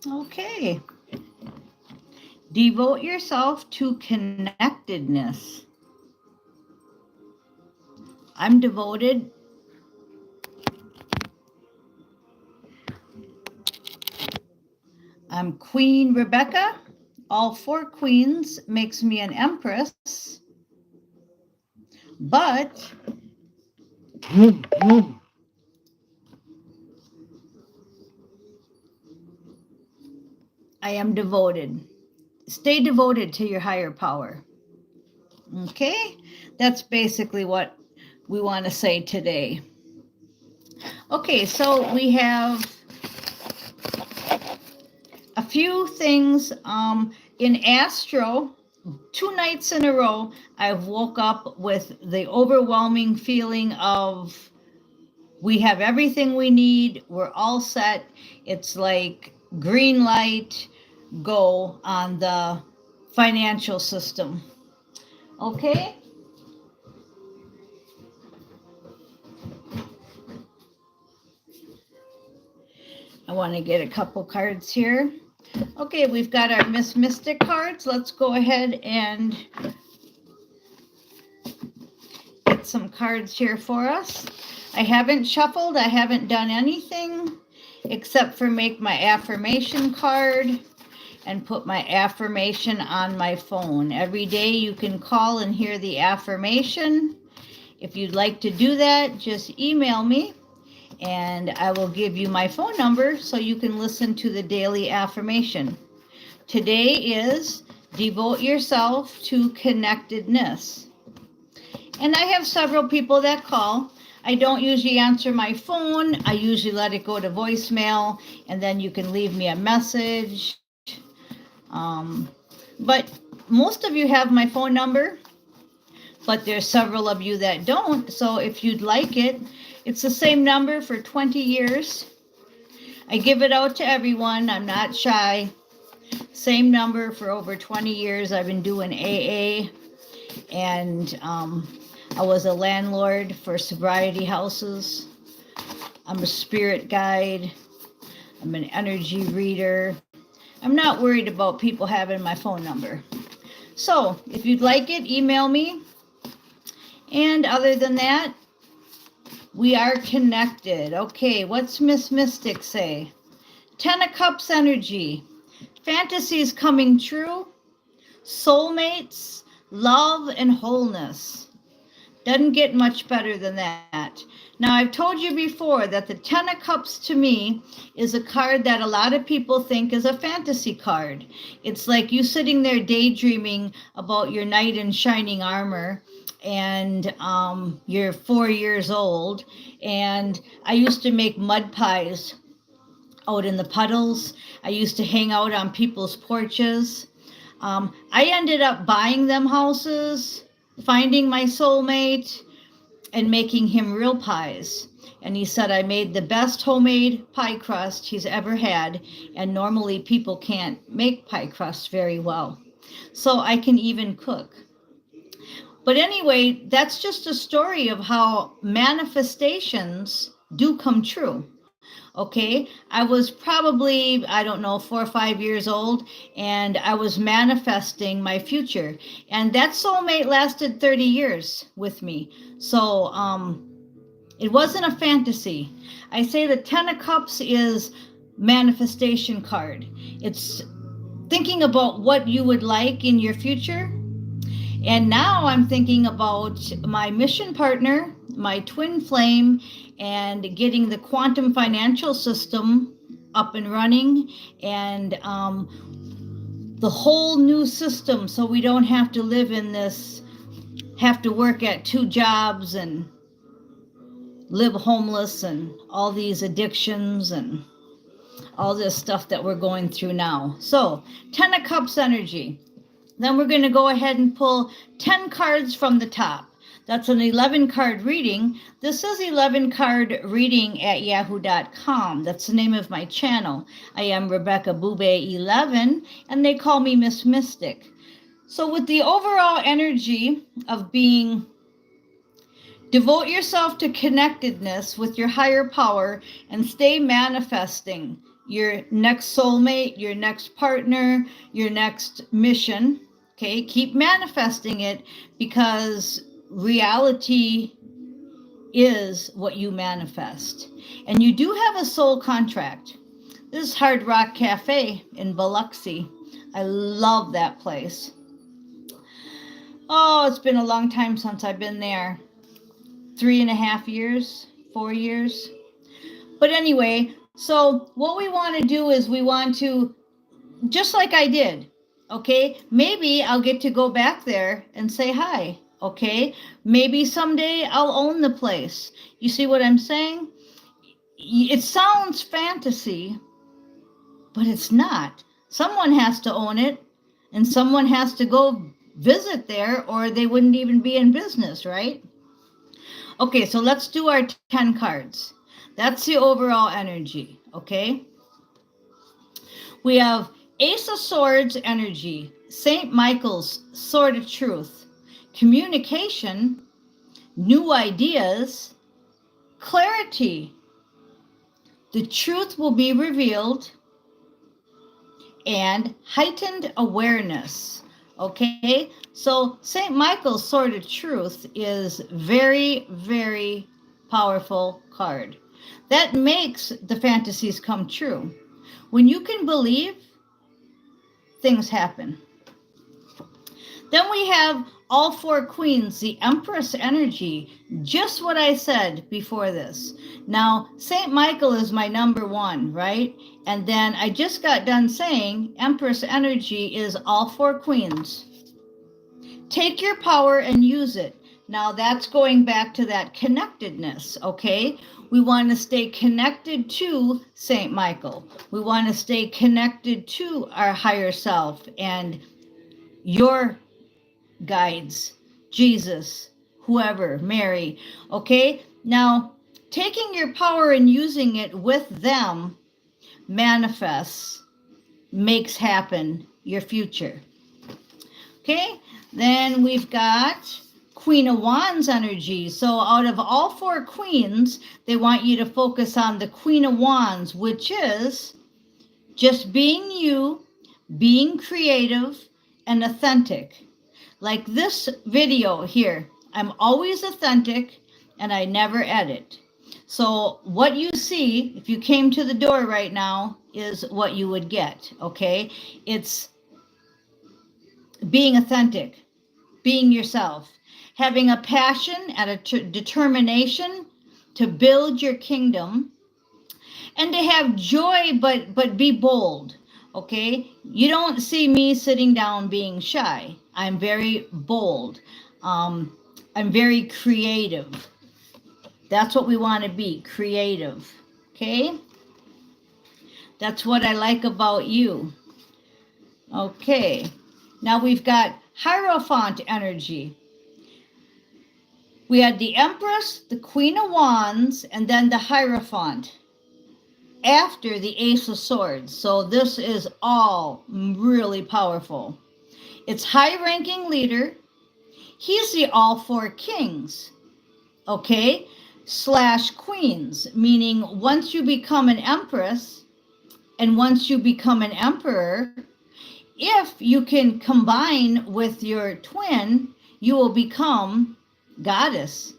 Okay. Devote yourself to connectedness. I'm devoted. I'm Queen Rebecca. All 4 queens makes me an empress. But I am devoted. Stay devoted to your higher power. Okay? That's basically what we want to say today. Okay, so we have a few things in Astro. 2 nights in a row, I've woke up with the overwhelming feeling of we have everything we need. We're all set. It's like green light, go on the financial system. Okay? I want to get a couple cards here. Okay, we've got our Miss Mystic cards. Let's go ahead and get some cards here for us. I haven't shuffled. I haven't done anything except for make my affirmation card and put my affirmation on my phone. Every day you can call and hear the affirmation. If you'd like to do that, just email me and I will give you my phone number so you can listen to the daily affirmation. Today is devote yourself to connectedness. And I have several people that call. I don't usually answer my phone. I usually let it go to voicemail, and then you can leave me a message. But most of you have my phone number, but there's several of you that don't. So if you'd like it, it's the same number for 20 years. I give it out to everyone. I'm not shy. Same number for over 20 years. I've been doing AA, and I was a landlord for sobriety houses. I'm a spirit guide. I'm an energy reader. I'm not worried about people having my phone number. So if you'd like it, email me. And other than that, we are connected. Okay, what's Miss Mystic say? 10 of Cups energy. Fantasies coming true. Soulmates, love, and wholeness. Doesn't get much better than that. Now, I've told you before that the 10 of Cups to me is a card that a lot of people think is a fantasy card. It's like you sitting there daydreaming about your knight in shining armor, and you're 4 years old. And I used to make mud pies out in the puddles. I used to hang out on people's porches. I ended up buying them houses, finding my soulmate, and making him real pies. And he said I made the best homemade pie crust he's ever had, and normally people can't make pie crust very well. So I can even cook. But anyway, that's just a story of how manifestations do come true. Okay, I was probably, I don't know, 4 or 5 years old, and I was manifesting my future. And that soulmate lasted 30 years with me. So it wasn't a fantasy. I say the 10 of Cups is manifestation card. It's thinking about what you would like in your future. And now I'm thinking about my mission partner, my twin flame, and getting the quantum financial system up and running, and the whole new system, so we don't have to live in this, have to work at 2 jobs and live homeless and all these addictions and all this stuff that we're going through now. So 10 of Cups energy. Then we're going to go ahead and pull 10 cards from the top. That's an 11 card reading. This is 11 card reading at yahoo.com. That's the name of my channel. I am RebeccaBube11, and they call me Miss Mystic. So with the overall energy of being, devote yourself to connectedness with your higher power and stay manifesting. your next soulmate, your next partner, your next mission. Okay, keep manifesting it, because reality is what you manifest. And you do have a soul contract. This is Hard Rock Cafe in Biloxi. I love that place. Oh, it's been a long time since I've been there. 3.5 years, 4 years. But anyway, so what we want to do is we want to, just like I did, okay? Maybe I'll get to go back there and say hi, okay? Maybe someday I'll own the place. You see what I'm saying? It sounds fantasy, but it's not. Someone has to own it, and someone has to go visit there, or they wouldn't even be in business, right? Okay, so let's do our 10 cards. That's the overall energy, okay? We have Ace of Swords energy, St. Michael's Sword of Truth, communication, new ideas, clarity. The truth will be revealed, and heightened awareness. Okay, so St. Michael's Sword of Truth is very, very powerful card. That makes the fantasies come true. When you can believe, things happen. Then we have all 4 queens, the Empress energy, just what I said before this. Now, St. Michael is my number 1, right? And then I just got done saying Empress energy is all 4 queens. Take your power and use it. Now that's going back to that connectedness, okay? We want to stay connected to St. Michael. We want to stay connected to our higher self and your guides, Jesus, whoever, Mary, okay? Now, taking your power and using it with them manifests, makes happen your future. Okay, then we've got Queen of Wands energy. So out of all 4 queens, they want you to focus on the Queen of Wands, which is just being you, being creative and authentic. Like this video here, I'm always authentic and I never edit. So what you see, if you came to the door right now, is what you would get, okay? It's being authentic, being yourself, having a passion and a determination to build your kingdom, and to have joy, but be bold, okay? You don't see me sitting down being shy. I'm very bold. I'm very creative. That's what we want to be, creative, okay? That's what I like about you. Okay, now we've got Hierophant energy. We had the Empress, the Queen of Wands, and then the Hierophant after the Ace of Swords. So this is all really powerful. It's high-ranking leader. He's the all 4 kings, okay, / queens, meaning once you become an empress and once you become an emperor, if you can combine with your twin, you will become goddess,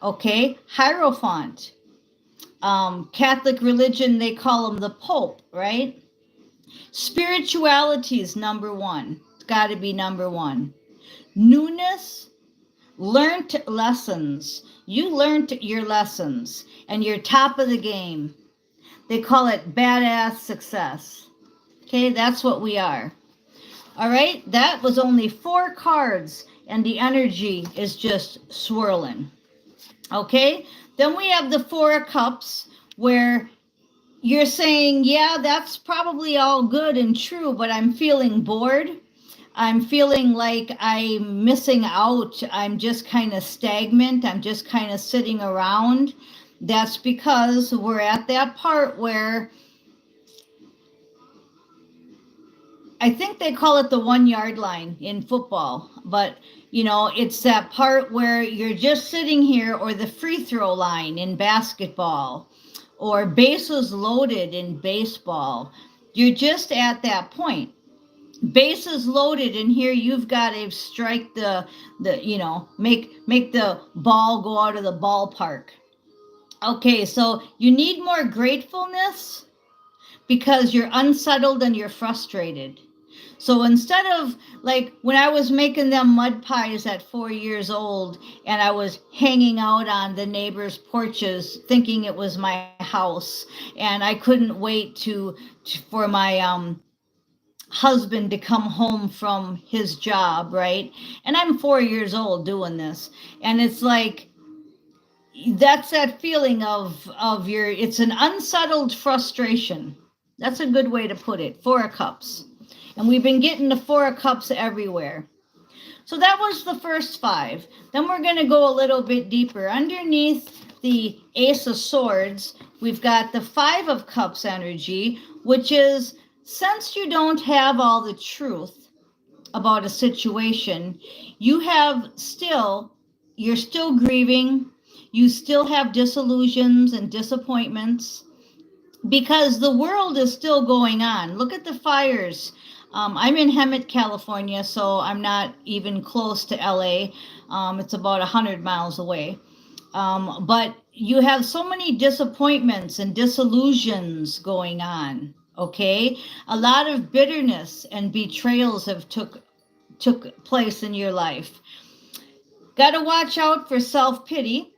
okay? Hierophant. Catholic religion, they call him the Pope, right? Spirituality is number 1. It's got to be number 1. Newness, learned lessons. You learned your lessons and you're top of the game. They call it badass success. Okay, that's what we are. All right, that was only 4 cards and the energy is just swirling. Okay, then we have the 4 of Cups where you're saying, yeah, that's probably all good and true, but I'm feeling bored. I'm feeling like I'm missing out. I'm just kind of stagnant. I'm just kind of sitting around. That's because we're at that part where I think they call it the 1-yard line in football, but you know, it's that part where you're just sitting here, or the free throw line in basketball, or bases loaded in baseball. You're just at that point. Bases loaded, and here you've got to strike make the ball go out of the ballpark. Okay, so you need more gratefulness because you're unsettled and you're frustrated. So instead of, like, when I was making them mud pies at 4 years old and I was hanging out on the neighbors' porches thinking it was my house, and I couldn't wait for my husband to come home from his job, right? And I'm 4 years old doing this. And it's like, that's that feeling of your, it's an unsettled frustration. That's a good way to put it. 4 of Cups. And we've been getting the 4 of Cups everywhere. So that was the first 5. Then we're going to go a little bit deeper. Underneath the Ace of Swords, we've got the 5 of Cups energy, which is, since you don't have all the truth about a situation, you're still grieving. You still have disillusions and disappointments because the world is still going on. Look at the fires. I'm in Hemet, California, so I'm not even close to LA. It's about 100 miles away. But you have so many disappointments and disillusions going on, okay? A lot of bitterness and betrayals have took place in your life. Got to watch out for self-pity.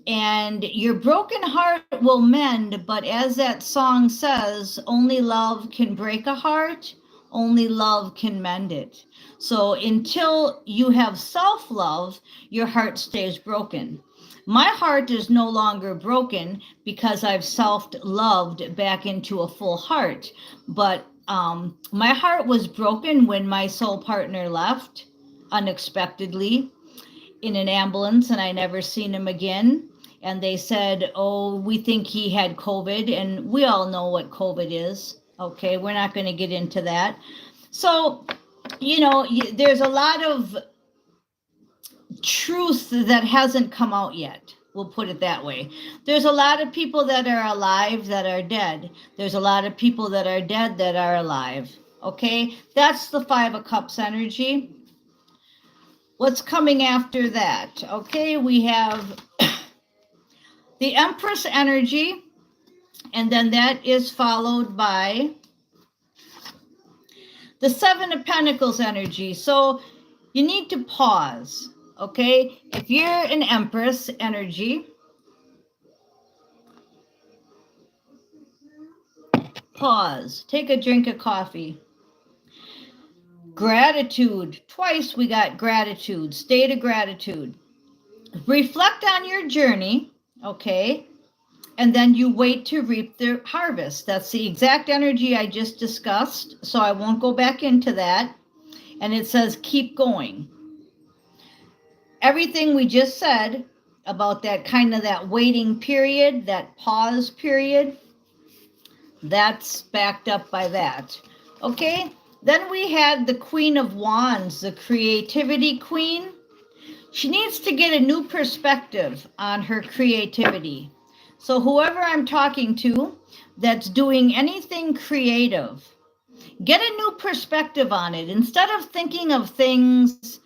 And your broken heart will mend, but as that song says, only love can break a heart, only love can mend it. So until you have self-love, your heart stays broken. My heart is no longer broken because I've self-loved back into a full heart. But my heart was broken when my soul partner left unexpectedly in an ambulance, and I never seen him again. And they said, oh, we think he had COVID, and we all know what COVID is. Okay, we're not going to get into that. So, there's a lot of truth that hasn't come out yet. We'll put it that way. There's a lot of people that are alive that are dead. There's a lot of people that are dead that are alive. Okay, that's the 5 of Cups energy. What's coming after that? Okay, we have the Empress energy, and then that is followed by the 7 of Pentacles energy. So you need to pause, okay? If you're an Empress energy, pause, take a drink of coffee. Gratitude, twice we got gratitude, state of gratitude. Reflect on your journey, okay? And then you wait to reap the harvest. That's the exact energy I just discussed, so I won't go back into that. And it says, keep going. Everything we just said about that kind of that waiting period, that pause period, that's backed up by that. Okay, then we had the Queen of Wands, the creativity queen. She needs to get a new perspective on her creativity. So whoever I'm talking to that's doing anything creative, get a new perspective on it. Instead of thinking of things,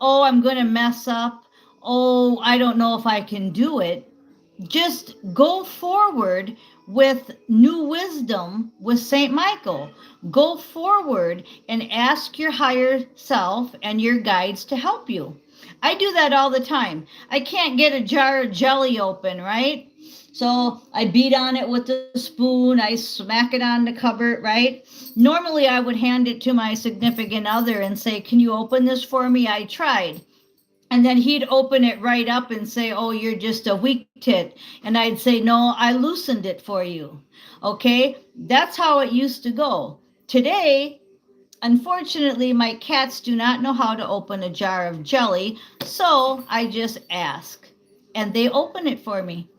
oh, I'm going to mess up, oh, I don't know if I can do it, just go forward with new wisdom with St. Michael. Go forward and ask your higher self and your guides to help you. I do that all the time. I can't get a jar of jelly open, right? So I beat on it with the spoon. I smack it on the cupboard, right? Normally I would hand it to my significant other and say, can you open this for me? I tried. And then he'd open it right up and say, oh, you're just a weak tit. And I'd say, no, I loosened it for you. Okay, that's how it used to go. Today, unfortunately, my cats do not know how to open a jar of jelly. So I just ask and they open it for me.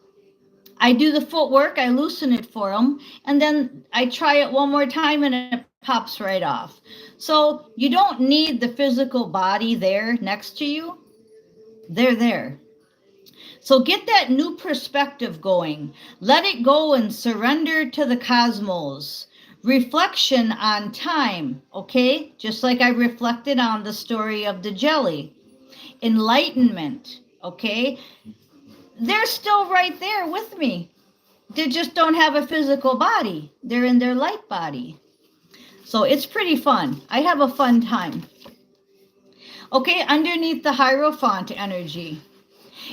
I do the footwork, I loosen it for them, and then I try it one more time and it pops right off. So you don't need the physical body there next to you. They're there. So get that new perspective going. Let it go and surrender to the cosmos. Reflection on time, okay? Just like I reflected on the story of the jelly. Enlightenment, okay? They're still right there with me. They just don't have a physical body. They're in their light body. So it's pretty fun. I have a fun time. Okay, underneath the Hierophant energy.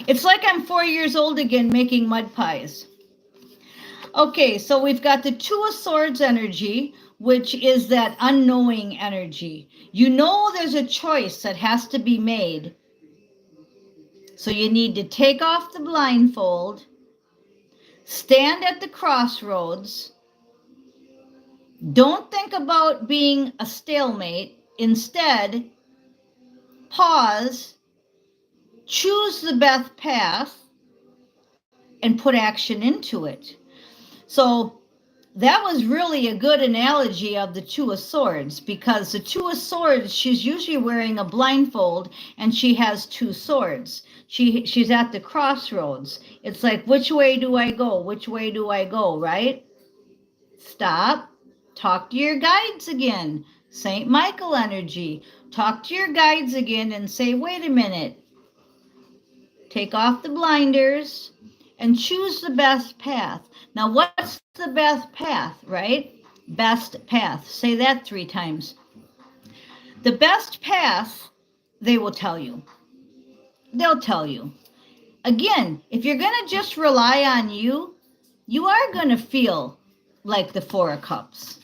It's like I'm 4 years old again making mud pies. Okay, so we've got the Two of Swords energy, which is that unknowing energy. You know there's a choice that has to be made. So you need to take off the blindfold, stand at the crossroads. Don't think about being a stalemate. Instead, pause, choose the best path, and put action into it. So that was really a good analogy of the Two of Swords, because the Two of Swords, she's usually wearing a blindfold and she has two swords. She's at the crossroads. It's like, which way do I go? Which way do I go, right? Stop. Talk to your guides again. St. Michael energy. Talk to your guides again and say, wait a minute. Take off the blinders and choose the best path. Now, what's the best path, right? Best path. Say that 3 times. The best path, they will tell you. They'll tell you. Again, if you're going to just rely on you, you are going to feel like the Four of Cups.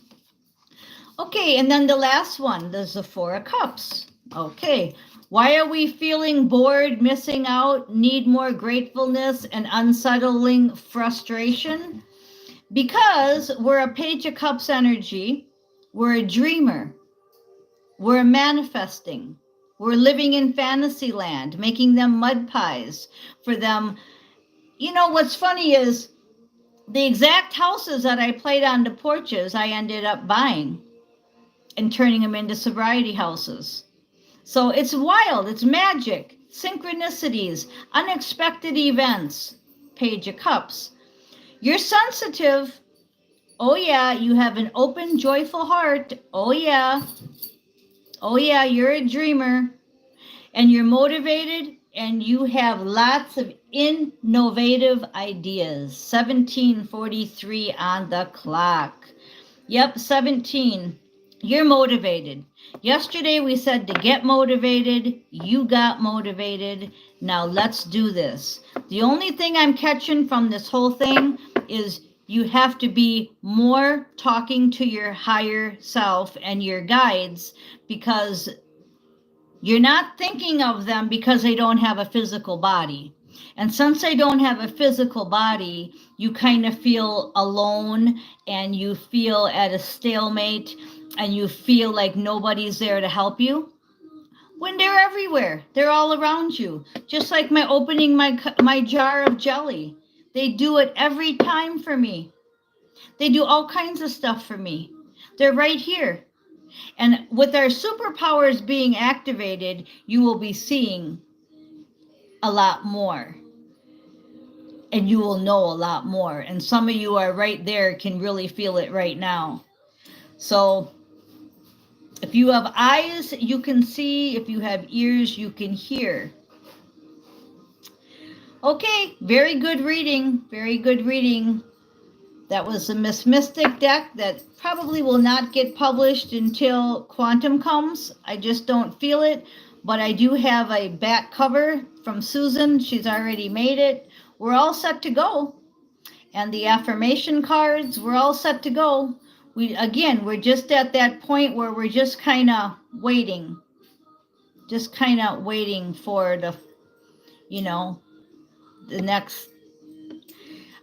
Okay, and then the last one, there's the Four of Cups. Okay, why are we feeling bored, missing out, need more gratefulness, and unsettling frustration? Because we're a Page of Cups energy, we're a dreamer, we're manifesting, we're living in fantasy land, making them mud pies for them. You know, what's funny is the exact houses that I played on the porches, I ended up buying and turning them into sobriety houses. So it's wild, it's magic, synchronicities, unexpected events, Page of Cups. You're sensitive. Oh yeah, you have an open, joyful heart. Oh yeah. Oh yeah, you're a dreamer. And you're motivated and you have lots of innovative ideas. 1743 on the clock. Yep, 17. You're motivated. Yesterday we said to get motivated. You got motivated. Now let's do this. The only thing I'm catching from this whole thing is you have to be more talking to your higher self and your guides, because you're not thinking of them because they don't have a physical body. And since they don't have a physical body, you kind of feel alone and you feel at a stalemate and you feel like nobody's there to help you. When they're everywhere, they're all around you. Just like my opening my jar of jelly. They do it every time for me. They do all kinds of stuff for me. They're right here. And with our superpowers being activated, you will be seeing a lot more. And you will know a lot more. And some of you are right there, can really feel it right now. So if you have eyes, you can see. If you have ears, you can hear. Okay, very good reading. Very good reading. That was the Miss Mystic deck that probably will not get published until Quantum comes. I just don't feel it. But I do have a back cover from Susan. She's already made it. We're all set to go. And the affirmation cards, we're all set to go. We're just at that point where we're just kind of waiting. Just kind of waiting for the next.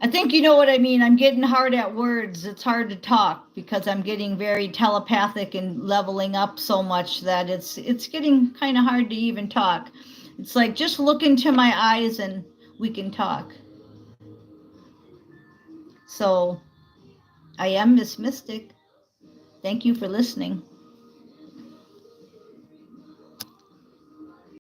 I think you know what I mean. I'm getting hard at words. It's hard to talk because I'm getting very telepathic and leveling up so much that it's getting kind of hard to even talk. It's like, just look into my eyes and we can talk. So I am Miss Mystic. Thank you for listening.